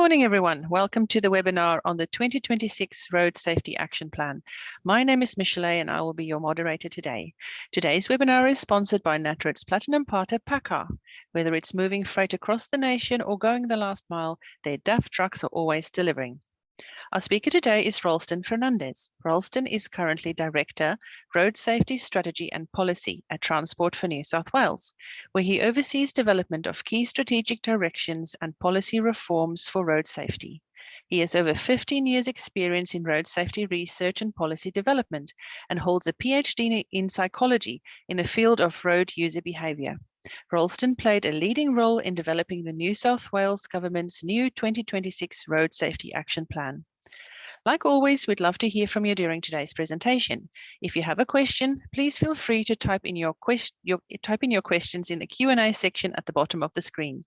Morning, everyone. Welcome to the webinar on the 2026 Road Safety Action Plan. My name is Michelle and I will be your moderator today. Today's webinar is sponsored by Natrot's Platinum Partner PACCAR. Whether it's moving freight across the nation or going the last mile, their DAF trucks are always delivering. Our speaker today is Ralston Fernandez. Ralston is currently Director, Road Safety Strategy and Policy at Transport for New South Wales, where he oversees development of key strategic directions and policy reforms for road safety. He has over 15 years' experience in road safety research and policy development and holds a PhD in psychology in the field of road user behaviour. Ralston played a leading role in developing the New South Wales Government's new 2026 Road Safety Action Plan. Like always, we'd love to hear from you during today's presentation. If you have a question, please feel free to type in your questions in the Q&A section at the bottom of the screen.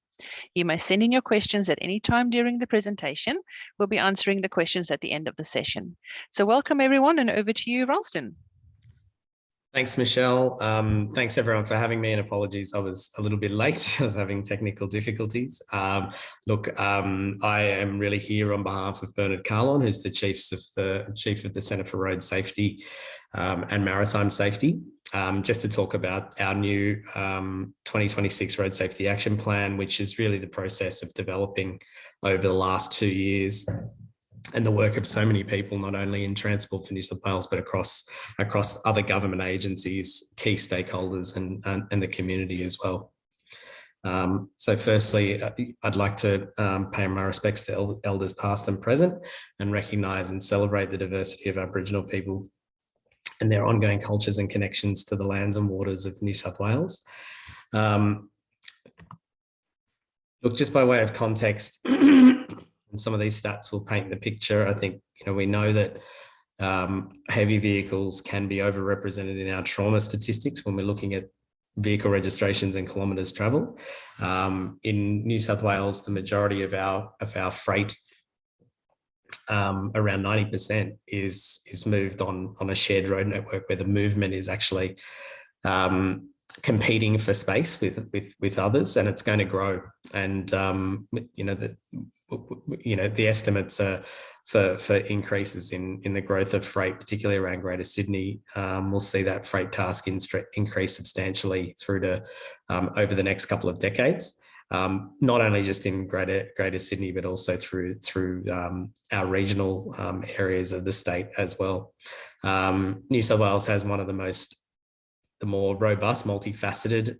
You may send in your questions at any time during the presentation. We'll be answering the questions at the end of the session. So welcome everyone, and over to you, Ralston. Thanks, Michelle. Thanks everyone for having me, and apologies, I was a little bit late. I was having technical difficulties. I am really here on behalf of Bernard Carlon, who's the chief of the Centre for Road Safety and Maritime Safety, just to talk about our new 2026 Road Safety Action Plan, which is really the process of developing over the last 2 years, and the work of so many people, not only in Transport for New South Wales, but across other government agencies, key stakeholders, and the community as well. So firstly, I'd like to pay my respects to elders past and present, and recognise and celebrate the diversity of Aboriginal people and their ongoing cultures and connections to the lands and waters of New South Wales. Look, just by way of context, and some of these stats will paint the picture. I think, we know that heavy vehicles can be overrepresented in our trauma statistics when we're looking at vehicle registrations and kilometres travel. In New South Wales, the majority of our freight, around 90%, is moved on a shared road network, where the movement is actually competing for space with others, and it's going to grow. And the estimates are for increases in the growth of freight, particularly around Greater Sydney. We'll see that freight task increase substantially through to over the next couple of decades. Not only just in Greater Sydney, but also through our regional areas of the state as well. New South Wales has one of the more robust, multifaceted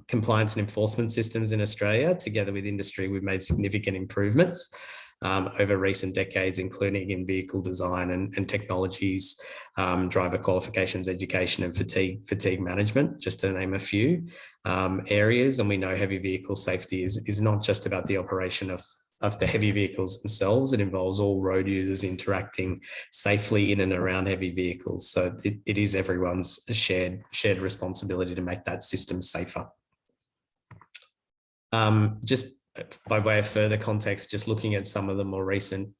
compliance and enforcement systems in Australia. Together with industry, we've made significant improvements over recent decades, including in vehicle design and technologies, driver qualifications, education, and fatigue management, just to name a few areas. And we know heavy vehicle safety is not just about the operation of the heavy vehicles themselves. It involves all road users interacting safely in and around heavy vehicles. So it is everyone's shared responsibility to make that system safer. Just by way of further context, just looking at some of the more recent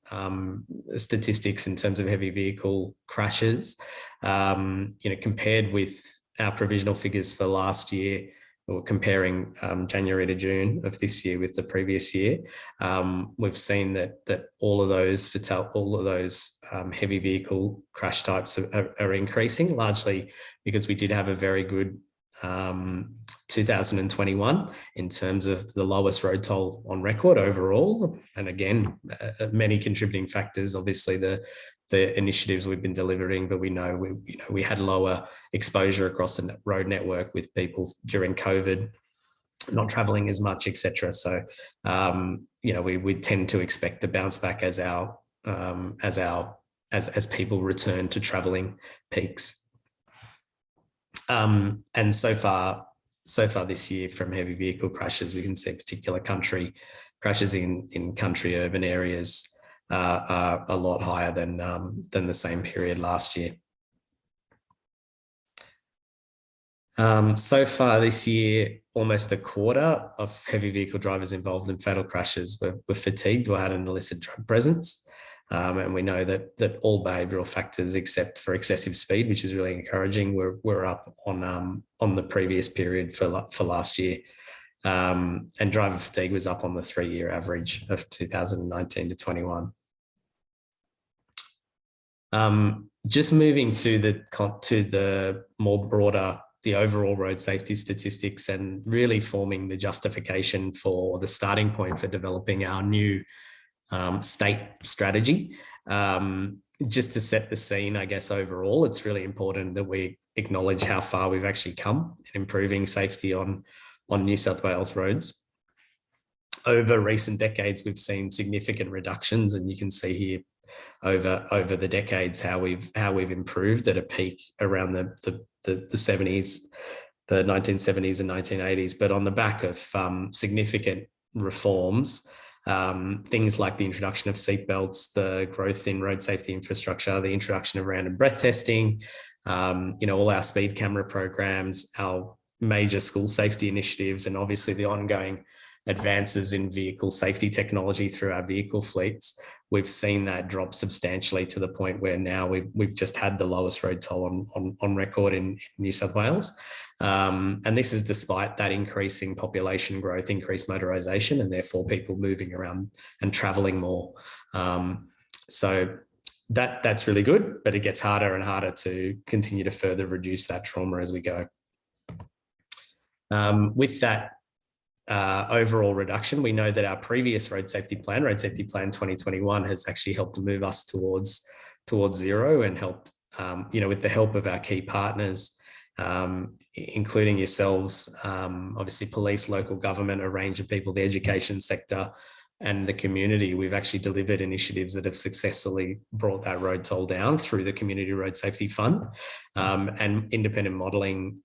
statistics in terms of heavy vehicle crashes, compared with our provisional figures for last year, or comparing January to June of this year with the previous year, we've seen that all of those heavy vehicle crash types are increasing, largely because we did have a very good 2021 in terms of the lowest road toll on record overall. And again, many contributing factors, obviously the initiatives we've been delivering, but we know we had lower exposure across the road network with people during COVID not traveling as much, etc. So we tend to expect to bounce back as people return to traveling peaks. And so far this year, from heavy vehicle crashes, we can see particular crashes in country urban areas are a lot higher than the same period last year. So far this year, almost a quarter of heavy vehicle drivers involved in fatal crashes were fatigued or had an illicit drug presence. And we know that all behavioural factors except for excessive speed, which is really encouraging, we're up on the previous period for last year. and driver fatigue was up on the 3-year average of 2019 to 21. Just moving to the more broader, the overall road safety statistics, and really forming the justification for the starting point for developing our new state strategy. Just to set the scene, I guess, overall, it's really important that we acknowledge how far we've actually come in improving safety on New South Wales roads. Over recent decades, we've seen significant reductions, and you can see here over the decades how we've improved at a peak around the 70s, the 1970s and 1980s. But on the back of significant reforms, things like the introduction of seatbelts, the growth in road safety infrastructure, the introduction of random breath testing, all our speed camera programs, our major school safety initiatives, and obviously the ongoing advances in vehicle safety technology through our vehicle fleets, we've seen that drop substantially to the point where now we've just had the lowest road toll on record in New South Wales. And this is despite that increasing population growth, increased motorisation, and therefore people moving around and travelling more. So that's really good, but it gets harder and harder to continue to further reduce that trauma as we go. With that overall reduction, we know that our previous Road Safety Plan 2021, has actually helped to move us towards zero, and helped, with the help of our key partners, including yourselves, obviously police, local government, a range of people, the education sector, and the community. We've actually delivered initiatives that have successfully brought that road toll down through the Community Road Safety Fund. And independent modelling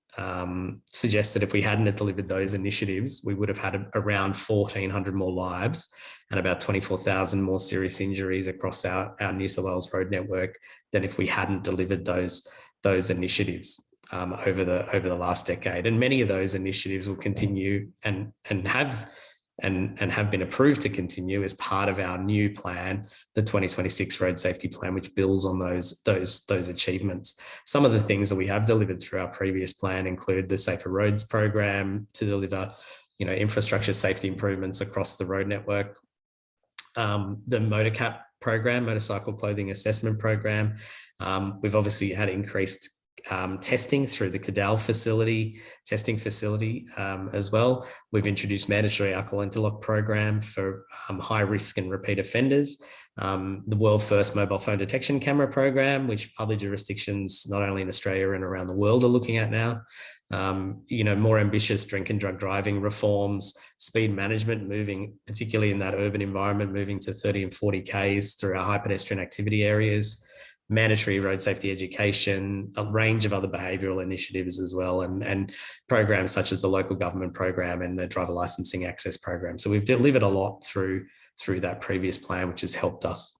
suggests that if we hadn't have delivered those initiatives, we would have had around 1,400 more lives and about 24,000 more serious injuries across our New South Wales road network than if we hadn't delivered those initiatives over the last decade. And many of those initiatives will continue and have been approved to continue as part of our new plan, the 2026 Road Safety Plan, which builds on those achievements. Some of the things that we have delivered through our previous plan include the Safer Roads program to deliver, infrastructure safety improvements across the road network, the MotorCap program, motorcycle clothing assessment program. We've obviously had increased testing through the Cadell testing facility as well. We've introduced mandatory alcohol interlock program for high risk and repeat offenders. The world first mobile phone detection camera program, which other jurisdictions, not only in Australia and around the world, are looking at now. More ambitious drink and drug driving reforms, speed management, moving, particularly in that urban environment, moving to 30 and 40 Ks through our high pedestrian activity areas, mandatory road safety education, a range of other behavioural initiatives as well, and programs such as the local government program and the driver licensing access program. So we've delivered a lot through that previous plan, which has helped us.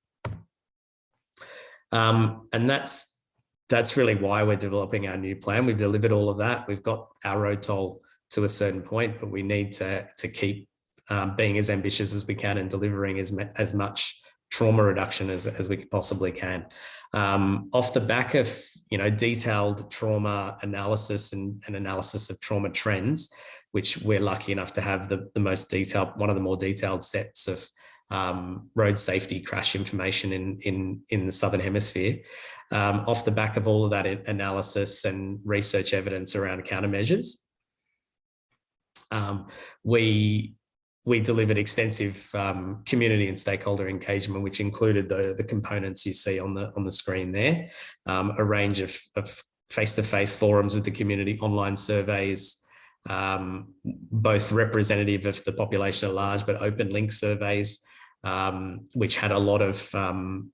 And that's really why we're developing our new plan. We've delivered all of that. We've got our road toll to a certain point, but we need to keep being as ambitious as we can and delivering as much trauma reduction as we possibly can. Off the back of detailed trauma analysis and analysis of trauma trends, which we're lucky enough to have the most detailed, one of the more detailed sets of road safety crash information in the Southern Hemisphere. Off the back of all of that analysis and research evidence around countermeasures, we delivered extensive community and stakeholder engagement, which included the components you see on the screen there, a range of face-to-face forums with the community, online surveys, both representative of the population at large, but open link surveys, which had a lot of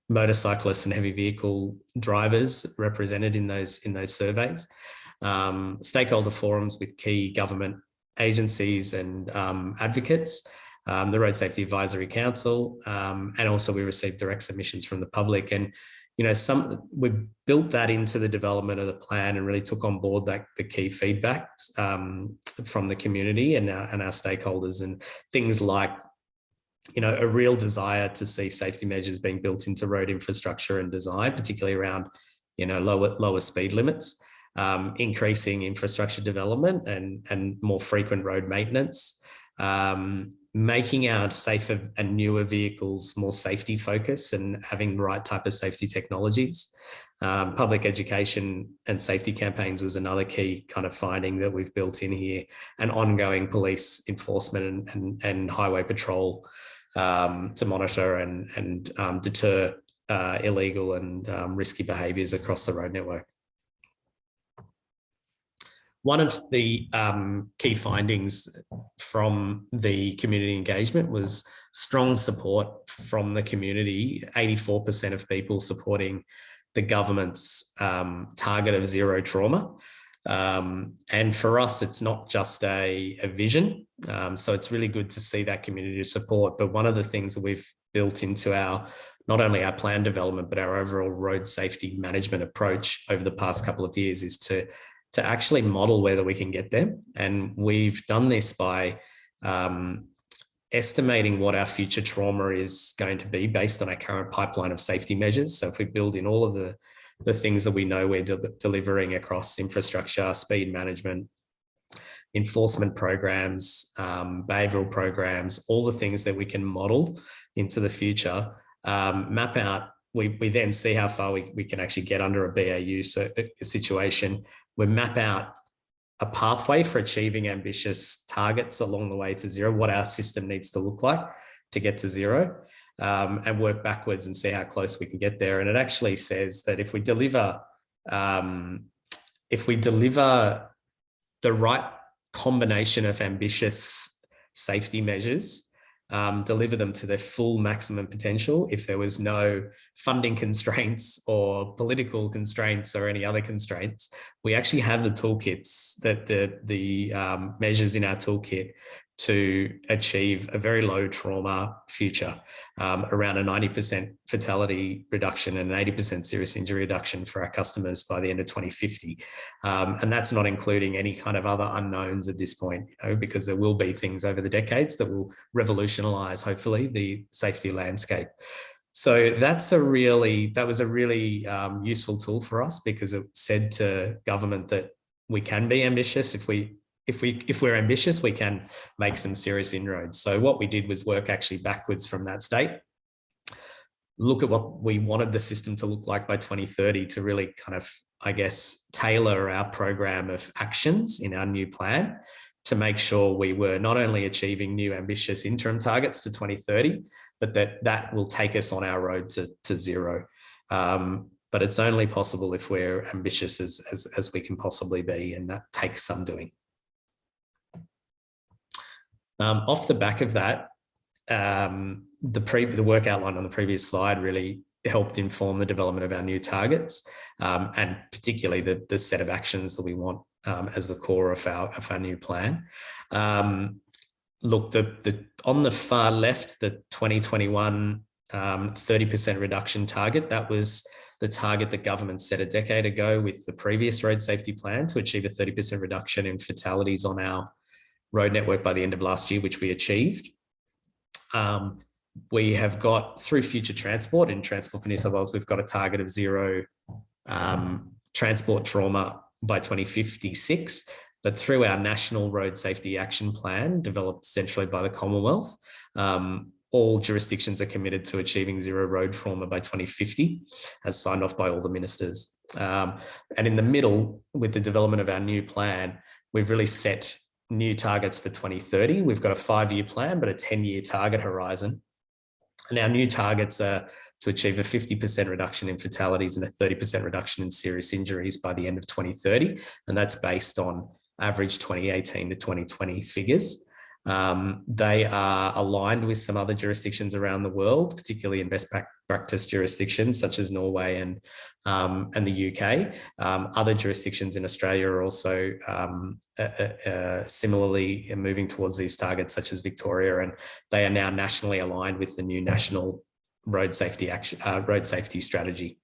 motorcyclists and heavy vehicle drivers represented in those surveys, stakeholder forums with key government agencies and advocates, the Road Safety Advisory Council, and also we received direct submissions from the public. And we built that into the development of the plan and really took on board the key feedback from the community and our stakeholders, and things like a real desire to see safety measures being built into road infrastructure and design, particularly around lower speed limits, increasing infrastructure development and more frequent road maintenance, making our safer and newer vehicles more safety focused and having the right type of safety technologies. Public education and safety campaigns was another key kind of finding that we've built in here, and ongoing police enforcement and highway patrol to monitor and deter illegal and risky behaviours across the road network. One of the key findings from the community engagement was strong support from the community, 84% of people supporting the government's target of zero trauma. And for us, it's not just a vision. So it's really good to see that community support. But one of the things that we've built into not only our plan development, but our overall road safety management approach over the past couple of years is to actually model whether we can get there. And we've done this by estimating what our future trauma is going to be based on our current pipeline of safety measures. So if we build in all of the things that we know we're delivering across infrastructure, speed management, enforcement programs, behavioural programs, all the things that we can model into the future, map out, we then see how far we can actually get under a BAU situation. We map out a pathway for achieving ambitious targets along the way to zero, what our system needs to look like to get to zero, and work backwards and see how close we can get there. And it actually says that if we deliver the right combination of ambitious safety measures, deliver them to their full maximum potential, if there was no funding constraints or political constraints or any other constraints, we actually have the toolkits, that the measures in our toolkit to achieve a very low trauma future, around a 90% fatality reduction and an 80% serious injury reduction for our customers by the end of 2050. And that's not including any kind of other unknowns at this point, because there will be things over the decades that will revolutionize, hopefully, the safety landscape. So that was a really useful tool for us, because it said to government that we can be ambitious. If we're ambitious, we can make some serious inroads. So what we did was work actually backwards from that state, look at what we wanted the system to look like by 2030 to really kind of, I guess, tailor our program of actions in our new plan to make sure we were not only achieving new ambitious interim targets to 2030, but that will take us on our road to zero. But it's only possible if we're ambitious as we can possibly be, and that takes some doing. Off the back of that, the work outlined on the previous slide really helped inform the development of our new targets, and particularly the set of actions that we want as the core of our new plan. Look, on the far left, the 2021 30% reduction target, that was the target that government set a decade ago with the previous road safety plan to achieve a 30% reduction in fatalities on our road network by the end of last year, which we achieved. We have got, through future transport, in Transport for New South Wales, we've got a target of zero transport trauma by 2056. But through our National Road Safety Action Plan, developed centrally by the Commonwealth, all jurisdictions are committed to achieving zero road trauma by 2050, as signed off by all the ministers. And in the middle, with the development of our new plan, we've really set new targets for 2030. We've got a 5-year plan, but a 10-year target horizon. And our new targets are to achieve a 50% reduction in fatalities and a 30% reduction in serious injuries by the end of 2030. And that's based on average 2018 to 2020 figures. They are aligned with some other jurisdictions around the world, particularly in best practice jurisdictions such as Norway and the UK. Other jurisdictions in Australia are also similarly moving towards these targets, such as Victoria, and they are now nationally aligned with the new National Road Safety Strategy.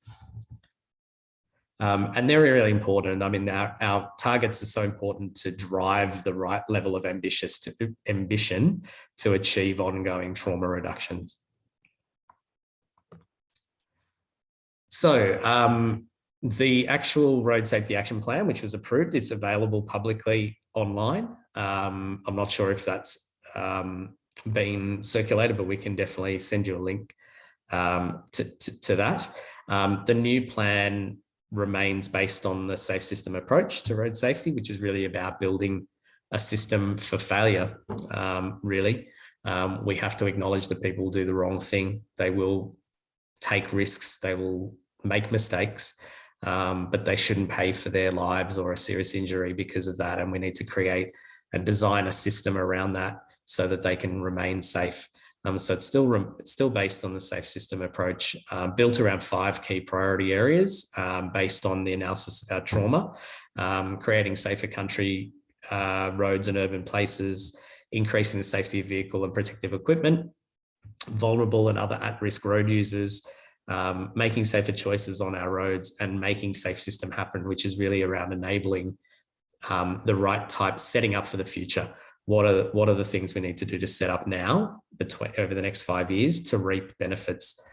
And they're really important. I mean, our targets are so important to drive the right level of ambition to achieve ongoing trauma reductions. So the actual Road Safety Action Plan, which was approved, is available publicly online. I'm not sure if that's been circulated, but we can definitely send you a link to that. The new plan remains based on the safe system approach to road safety, which is really about building a system for failure, really. We have to acknowledge that people will do the wrong thing. They will take risks. They will make mistakes, but they shouldn't pay for their lives or a serious injury because of that. And we need to create and design a system around that so that they can remain safe. So it's still based on the safe system approach, built around 5 key priority areas, based on the analysis of our trauma, creating safer country roads and urban places, increasing the safety of vehicle and protective equipment, vulnerable and other at-risk road users, making safer choices on our roads, and making safe system happen, which is really around enabling the right type, setting up for the future. What are the things we need to do to set up now over the next 5 years to reap benefits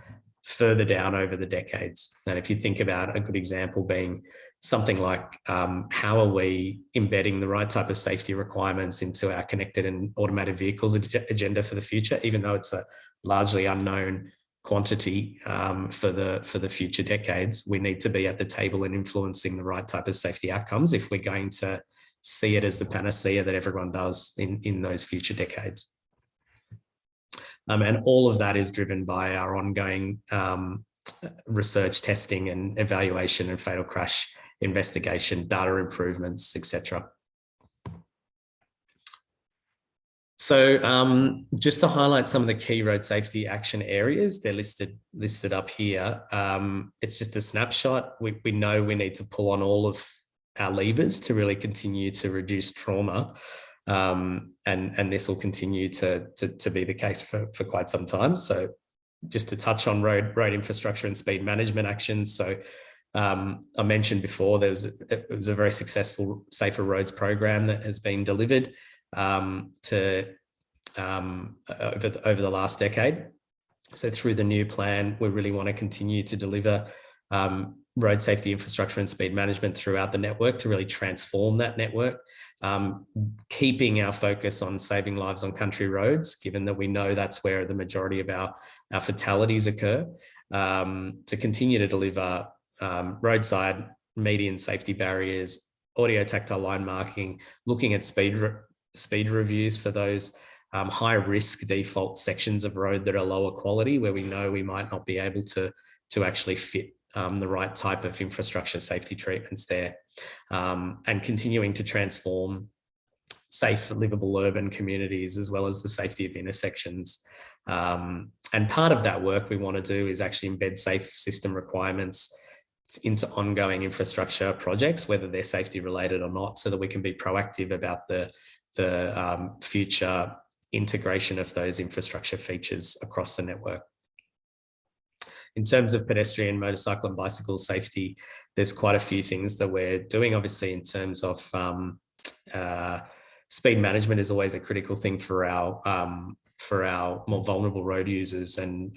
further down over the decades? And if you think about a good example being something like how are we embedding the right type of safety requirements into our connected and automated vehicles agenda for the future, even though it's a largely unknown quantity for the future decades. We need to be at the table and influencing the right type of safety outcomes if we're going to see it as the panacea that everyone does in those future decades. And all of that is driven by our ongoing research, testing and evaluation and fatal crash investigation, data improvements, etc. So just to highlight some of the key road safety action areas, they're listed up here. It's just a snapshot. We know we need to pull on all of our levers to really continue to reduce trauma. And this will continue to be the case for quite some time. So just to touch on road infrastructure and speed management actions. So I mentioned before, it was a very successful Safer Roads program that has been delivered over the last decade. So through the new plan, we really want to continue to deliver road safety infrastructure and speed management throughout the network to really transform that network, keeping our focus on saving lives on country roads, given that we know that's where the majority of our fatalities occur, to continue to deliver roadside median safety barriers, audio tactile line marking, looking at speed reviews for those high risk default sections of road that are lower quality, where we know we might not be able to actually fit the right type of infrastructure safety treatments there, and continuing to transform safe, livable urban communities, as well as the safety of intersections. And part of that work we want to do is actually embed safe system requirements into ongoing infrastructure projects, whether they're safety related or not, so that we can be proactive about the future integration of those infrastructure features across the network. In terms of pedestrian, motorcycle and bicycle safety, there's quite a few things that we're doing. Obviously, in terms of speed management is always a critical thing for our more vulnerable road users. And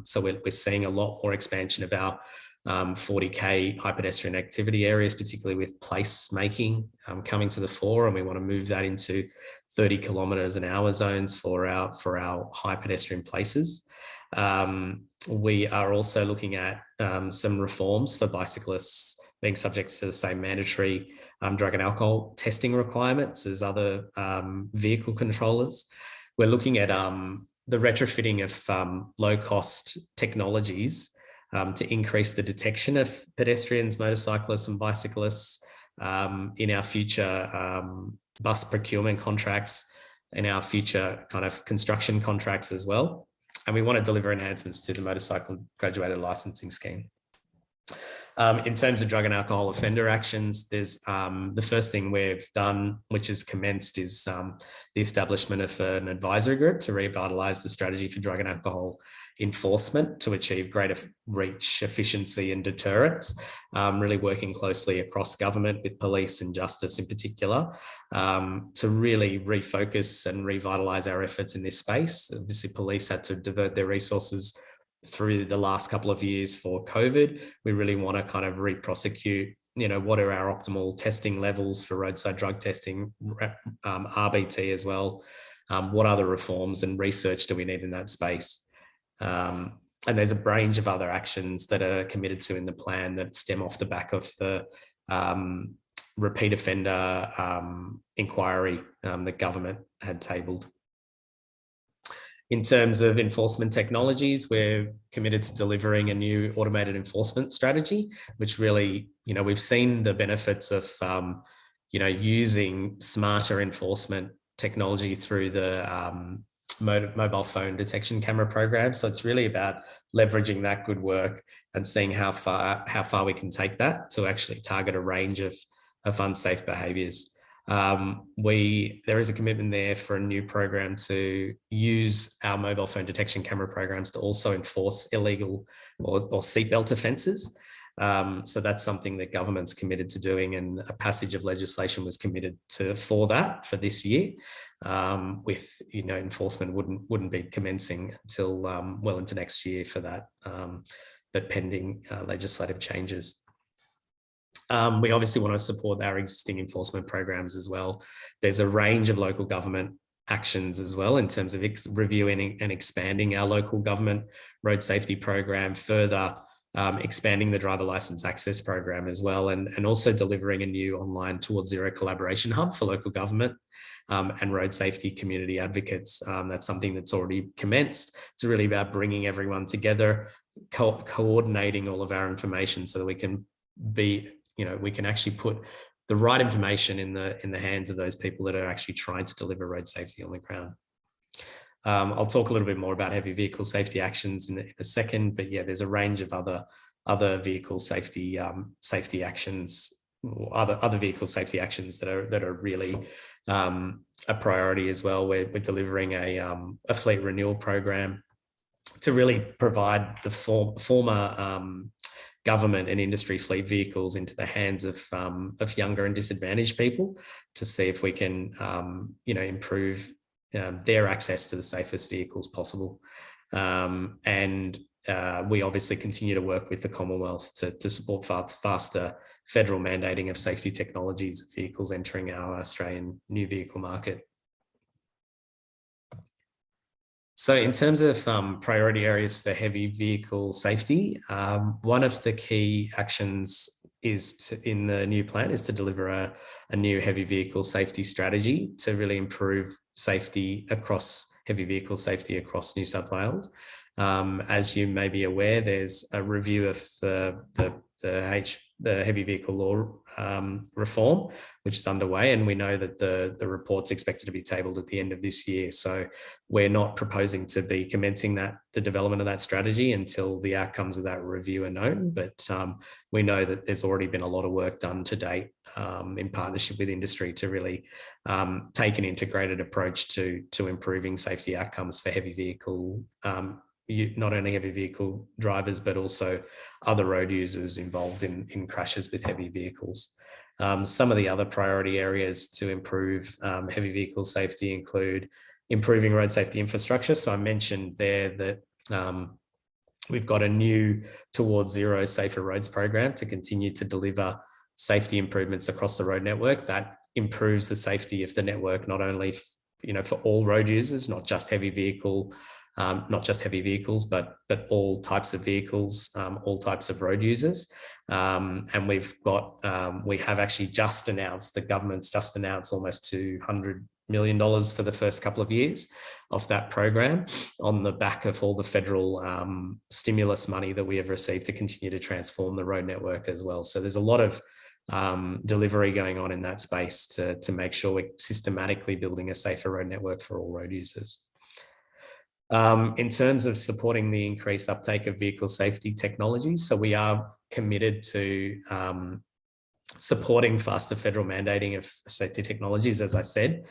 so we're seeing a lot more expansion of our 40K high pedestrian activity areas, particularly with place making coming to the fore. And we want to move that into 30 kilometers an hour zones for our high pedestrian places. We are also looking at some reforms for bicyclists being subject to the same mandatory drug and alcohol testing requirements as other vehicle controllers. We're looking at the retrofitting of low-cost technologies to increase the detection of pedestrians, motorcyclists and bicyclists in our future bus procurement contracts, in our future kind of construction contracts as well. And we want to deliver enhancements to the motorcycle graduated licensing scheme. In terms of drug and alcohol offender actions, there's the first thing we've done, which has commenced, is the establishment of an advisory group to revitalise the strategy for drug and alcohol enforcement to achieve greater reach, efficiency and deterrence, really working closely across government with police and justice in particular, to really refocus and revitalise our efforts in this space. Obviously, police had to divert their resources through the last couple of years for COVID. We really want to kind of re-prosecute, what are our optimal testing levels for roadside drug testing, RBT as well, what other reforms and research do we need in that space. And there's a range of other actions that are committed to in the plan that stem off the back of the repeat offender inquiry that government had tabled. In terms of enforcement technologies, we're committed to delivering a new automated enforcement strategy, which really, we've seen the benefits of, using smarter enforcement technology through the mobile phone detection camera program. So it's really about leveraging that good work and seeing how far we can take that to actually target a range of unsafe behaviours. There is a commitment there for a new program to use our mobile phone detection camera programs to also enforce illegal or seatbelt offences. So that's something that government's committed to doing, and a passage of legislation was committed for this year. With enforcement wouldn't be commencing until well into next year for that, but pending legislative changes. We obviously want to support our existing enforcement programs as well. There's a range of local government actions as well in terms of reviewing and expanding our local government road safety program further, expanding the driver license access program as well, and also delivering a new online Towards Zero collaboration hub for local government and road safety community advocates. That's something that's already commenced. It's really about bringing everyone together, coordinating all of our information so that we can we can actually put the right information in the hands of those people that are actually trying to deliver road safety on the ground. I'll talk a little bit more about heavy vehicle safety actions in a second, but yeah, there's a range of other vehicle safety actions, other vehicle safety actions that are really a priority as well. We're delivering a fleet renewal program to really provide the former government and industry fleet vehicles into the hands of younger and disadvantaged people, to see if we can improve their access to the safest vehicles possible. And we obviously continue to work with the Commonwealth to support faster federal mandating of safety technologies of vehicles entering our Australian new vehicle market. So in terms of priority areas for heavy vehicle safety, one of the key actions in the new plan is to deliver a new heavy vehicle safety strategy to really improve safety across heavy vehicle safety across New South Wales. As you may be aware, there's a review of the heavy vehicle law reform, which is underway, and we know that the report's expected to be tabled at the end of this year. So we're not proposing to be commencing the development of that strategy until the outcomes of that review are known. But we know that there's already been a lot of work done to date in partnership with industry to really take an integrated approach to improving safety outcomes for heavy vehicle, not only heavy vehicle drivers, but also other road users involved in crashes with heavy vehicles. Some of the other priority areas to improve heavy vehicle safety include improving road safety infrastructure. So I mentioned there that we've got a new Towards Zero Safer Roads program to continue to deliver safety improvements across the road network that improves the safety of the network, not only for all road users, not just heavy vehicles, but all types of vehicles, all types of road users. And we have actually just announced, the government's just announced almost $200 million for the first couple of years of that program on the back of all the federal stimulus money that we have received to continue to transform the road network as well. So there's a lot of delivery going on in that space to make sure we're systematically building a safer road network for all road users. In terms of supporting the increased uptake of vehicle safety technologies, so we are committed to supporting faster federal mandating of safety technologies. As I said,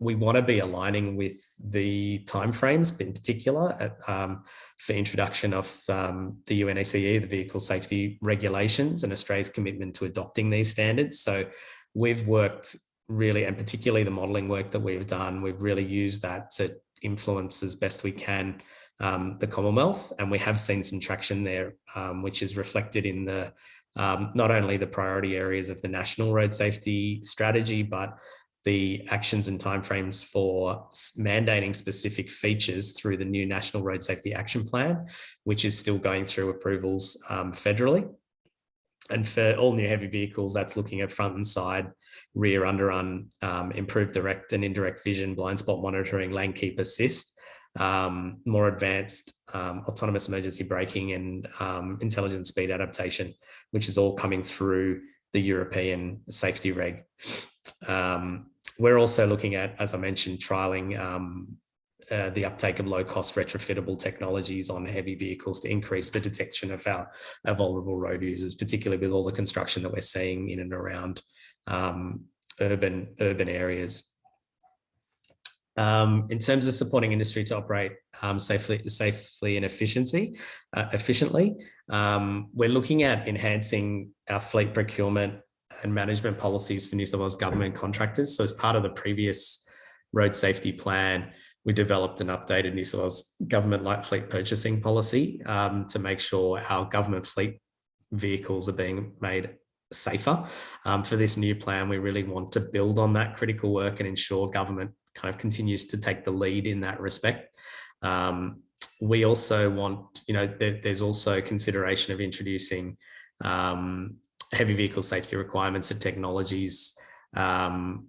we want to be aligning with the timeframes, in particular for introduction of the UNECE, the Vehicle Safety Regulations, and Australia's commitment to adopting these standards. So we've worked really, and particularly the modelling work that we've done, we've really used that to influence as best we can the Commonwealth, and we have seen some traction there, which is reflected in the not only the priority areas of the National Road Safety Strategy, but the actions and timeframes for mandating specific features through the new National Road Safety Action Plan, which is still going through approvals federally. And for all new heavy vehicles, that's looking at front and side, rear underrun, improved direct and indirect vision, blind spot monitoring, lane keep assist, more advanced autonomous emergency braking and intelligent speed adaptation, which is all coming through the European safety reg. We're also looking at, as I mentioned, trialling the uptake of low-cost retrofittable technologies on heavy vehicles to increase the detection of our vulnerable road users, particularly with all the construction that we're seeing in and around urban areas. In terms of supporting industry to operate safely and efficiently, we're looking at enhancing our fleet procurement and management policies for New South Wales government contractors. So as part of the previous road safety plan, we developed an updated New South Wales government light fleet purchasing policy to make sure our government fleet vehicles are being made safer. For this new plan, we really want to build on that critical work and ensure government kind of continues to take the lead in that respect. We also want, there's also consideration of introducing heavy vehicle safety requirements and technologies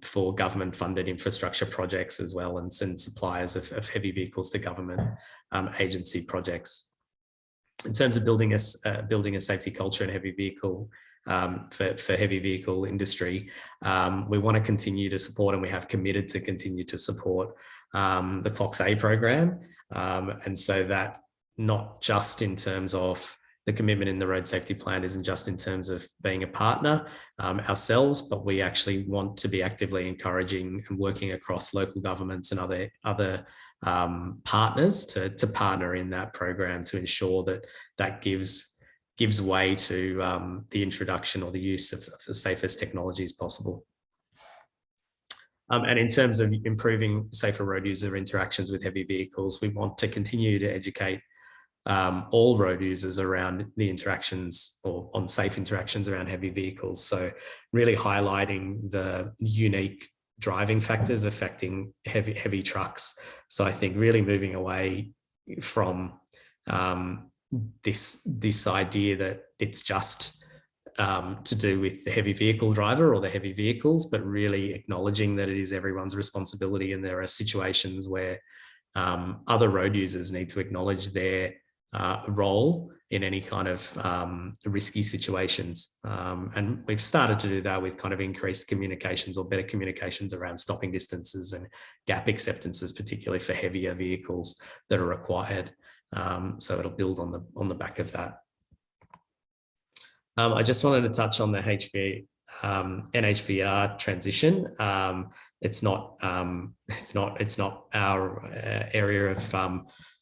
for government funded infrastructure projects as well, and suppliers of heavy vehicles to government agency projects. In terms of building a safety culture in heavy vehicle, for heavy vehicle industry, we want to continue to support, and we have committed to continue to support the CLOCS A program. And so that not just in terms of the commitment in the road safety plan isn't just in terms of being a partner ourselves, but we actually want to be actively encouraging and working across local governments and other partners to partner in that program to ensure that gives way to the introduction or the use of the safest technologies possible. And in terms of improving safer road user interactions with heavy vehicles, we want to continue to educate all road users around the interactions or on safe interactions around heavy vehicles. So really highlighting the unique driving factors affecting heavy trucks. So I think really moving away from this idea that it's just to do with the heavy vehicle driver or the heavy vehicles, but really acknowledging that it is everyone's responsibility, and there are situations where other road users need to acknowledge their role in any kind of risky situations. And we've started to do that with kind of increased communications or better communications around stopping distances and gap acceptances, particularly for heavier vehicles that are required. So it'll build on the back of that. I just wanted to touch on the NHVR transition. It's not our area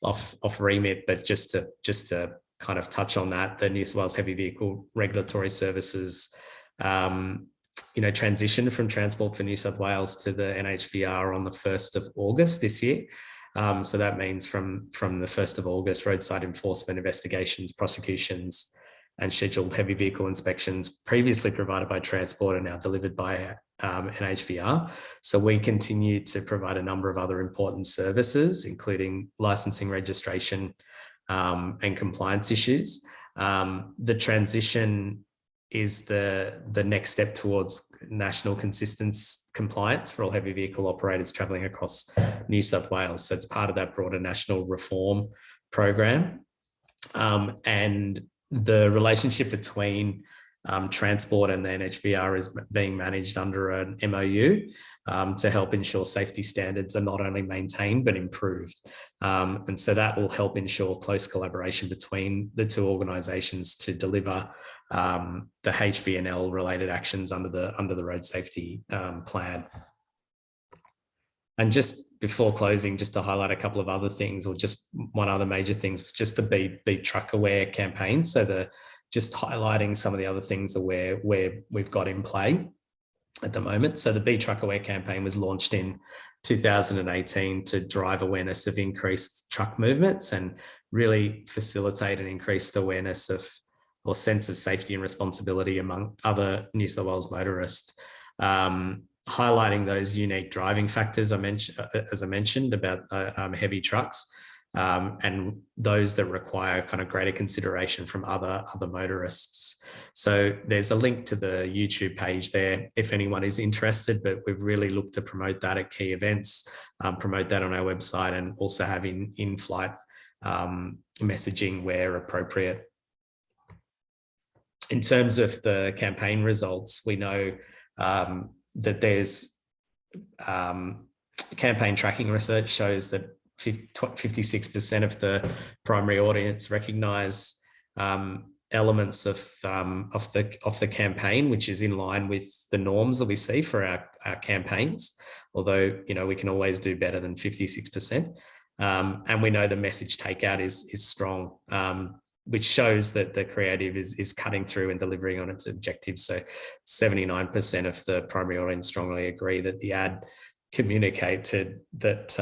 of remit, but just to kind of touch on that, the New South Wales Heavy Vehicle Regulatory Services, transition from Transport for New South Wales to the NHVR on the 1st of August this year. So that means from the 1st of August, roadside enforcement investigations, prosecutions, and scheduled heavy vehicle inspections previously provided by Transport are now delivered by NHVR. So we continue to provide a number of other important services, including licensing, registration, and compliance issues. The transition is the next step towards national consistent compliance for all heavy vehicle operators travelling across New South Wales. So it's part of that broader national reform program. And the relationship between Transport and the NHVR is being managed under an MOU to help ensure safety standards are not only maintained but improved. And so that will help ensure close collaboration between the two organisations to deliver the HVNL related actions under the road safety plan. And just before closing, just to highlight a couple of other things, or just one other major thing, was just the Be Truck Aware campaign. So just highlighting some of the other things that we've got in play at the moment. So the Be Truck Aware campaign was launched in 2018 to drive awareness of increased truck movements and really facilitate an increased awareness of or sense of safety and responsibility among other New South Wales motorists. highlighting those unique driving factors as I mentioned about heavy trucks, and those that require kind of greater consideration from other motorists. So there's a link to the YouTube page there if anyone is interested, but we've really looked to promote that at key events, promote that on our website, and also have in-flight messaging where appropriate. In terms of the campaign results, we know that there's campaign tracking research shows that 56% of the primary audience recognise elements of the campaign, which is in line with the norms that we see for our campaigns. Although, you know, we can always do better than 56%. And we know the message takeout is strong, which shows that the creative is cutting through and delivering on its objectives. So 79% of the primary audience strongly agree that the ad communicated that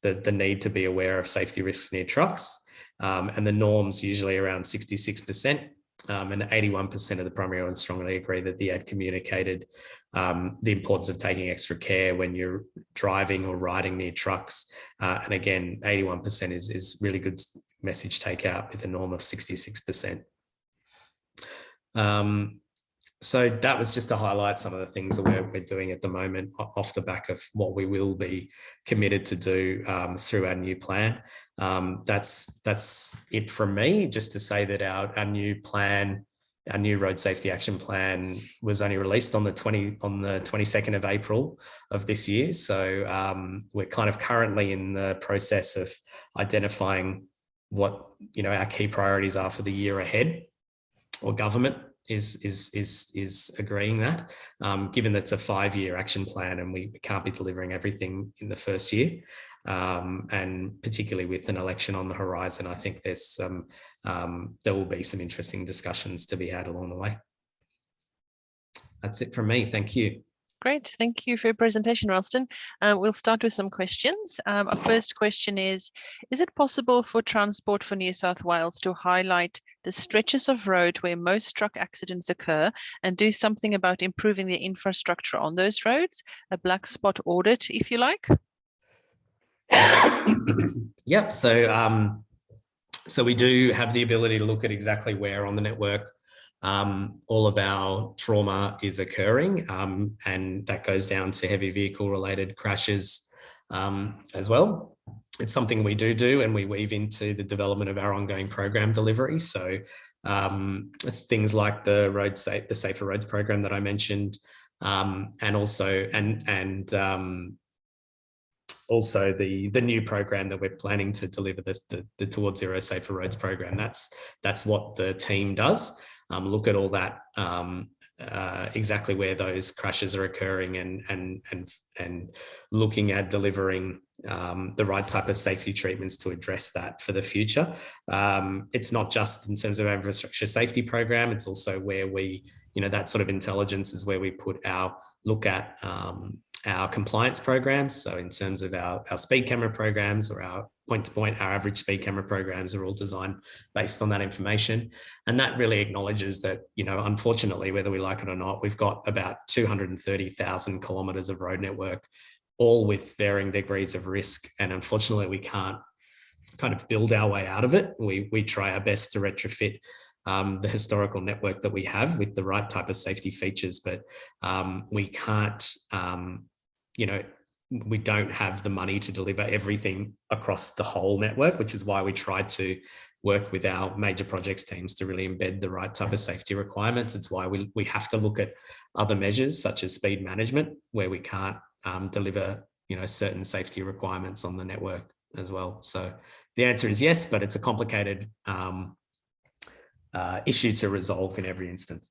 the need to be aware of safety risks near trucks, and the norms usually around 66%, and 81% of the primary audience strongly agree that the ad communicated the importance of taking extra care when you're driving or riding near trucks. And again, 81% is really good message takeout with a norm of 66%. So that was just to highlight some of the things that we're doing at the moment off the back of what we will be committed to do through our new plan. That's it from me, just to say that our new plan, our new road safety action plan, was only released on the 22nd of April of this year. So we're kind of currently in the process of identifying what, you know, our key priorities are for the year ahead, or government is agreeing that, given that it's a 5-year action plan and we can't be delivering everything in the first year. And particularly with an election on the horizon, I think there's there will be some interesting discussions to be had along the way. That's it from me. Thank you. Great. Thank you for your presentation, Ralston. We'll start with some questions. Our first question is it possible for Transport for New South Wales to highlight the stretches of road where most truck accidents occur and do something about improving the infrastructure on those roads? A black spot audit, if you like. Yep. So we do have the ability to look at exactly where on the network all of our trauma is occurring, and that goes down to heavy vehicle related crashes as well. It's something we do, and we weave into the development of our ongoing program delivery. So things like the Safer Roads program that I mentioned, and also also the new program that we're planning to deliver, the Towards Zero Safer Roads program. That's what the team does. Look at all that, exactly where those crashes are occurring, and looking at delivering the right type of safety treatments to address that for the future. It's not just in terms of our infrastructure safety program, it's also where we, you know, that sort of intelligence is where we look at our compliance programs. So in terms of our speed camera programs, or our point-to-point, our average speed camera programs are all designed based on that information. And that really acknowledges that, you know, unfortunately, whether we like it or not, we've got about 230,000 kilometres of road network, all with varying degrees of risk. And unfortunately, we can't kind of build our way out of it. We try our best to retrofit the historical network that we have with the right type of safety features, but we can't, you know, we don't have the money to deliver everything across the whole network, which is why we try to work with our major projects teams to really embed the right type of safety requirements. It's why we have to look at other measures such as speed management, where we can't deliver, you know, certain safety requirements on the network as well. So the answer is yes, but it's a complicated issue to resolve in every instance.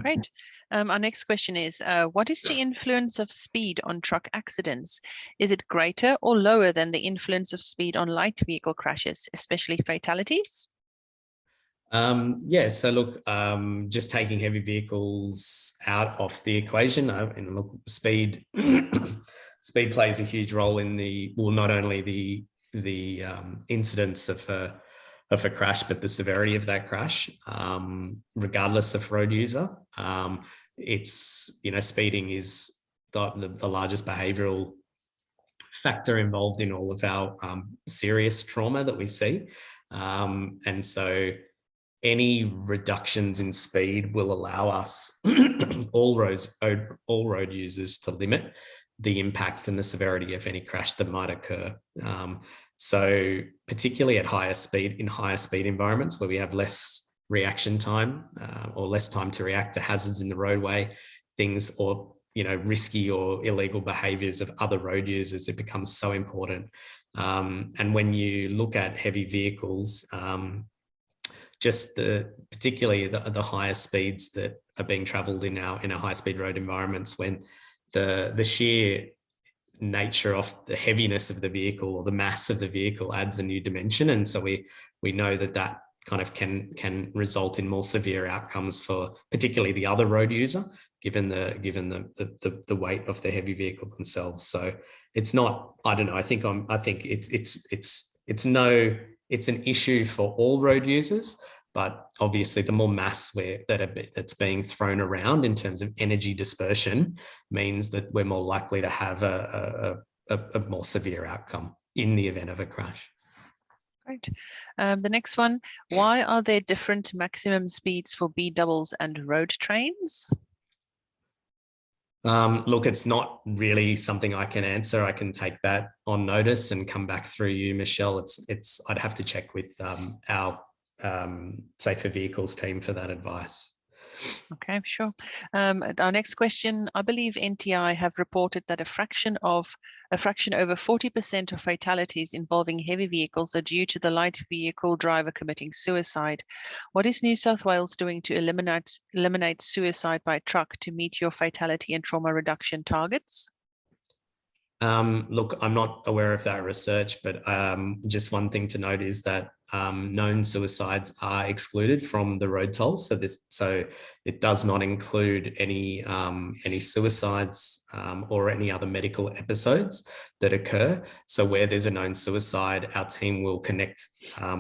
Great. Our next question is, what is the influence of speed on truck accidents? Is it greater or lower than the influence of speed on light vehicle crashes, especially fatalities? Yeah, so look, just taking heavy vehicles out of the equation, and look, speed plays a huge role in not only the incidence of a crash, but the severity of that crash, regardless of road user. It's, you know, speeding is the largest behavioural factor involved in all of our serious trauma that we see. And so any reductions in speed will allow us, all road users, to limit the impact and the severity of any crash that might occur. So particularly at higher speed environments where we have less reaction time or less time to react to hazards in the roadway, things, or risky or illegal behaviors of other road users, it becomes so important. And when you look at heavy vehicles, just particularly the higher speeds that are being traveled in our high speed road environments, when the sheer nature of the heaviness of the vehicle or the mass of the vehicle adds a new dimension. And so we know that kind of can result in more severe outcomes for particularly the other road user, given the weight of the heavy vehicle themselves. So it's not, I don't know, I think it's an issue for all road users, but obviously the more mass that's being thrown around in terms of energy dispersion means that we're more likely to have a more severe outcome in the event of a crash. Great. The next one, why are there different maximum speeds for B doubles and road trains? Look, it's not really something I can answer. I can take that on notice and come back through you, Michelle. I'd have to check with our safer vehicles team for that advice. Okay, sure. Our next question, I believe NTI have reported that a fraction over 40% of fatalities involving heavy vehicles are due to the light vehicle driver committing suicide. What is New South Wales doing to eliminate suicide by truck to meet your fatality and trauma reduction targets? Look, I'm not aware of that research, but just one thing to note is that known suicides are excluded from the road tolls. So it does not include any suicides or any other medical episodes that occur. So where there's a known suicide, our team will connect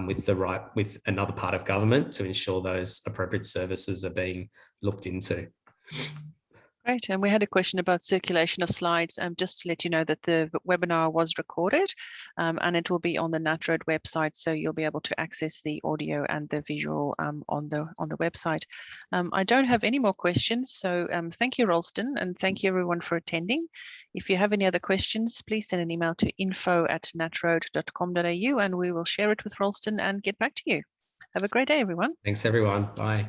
with another part of government to ensure those appropriate services are being looked into. Great. And we had a question about circulation of slides. Just to let you know that the webinar was recorded and it will be on the NatRoad website. So you'll be able to access the audio and the visual on the website. I don't have any more questions. So thank you, Ralston, and thank you everyone for attending. If you have any other questions, please send an email to info@natroad.com.au and we will share it with Ralston and get back to you. Have a great day, everyone. Thanks, everyone. Bye.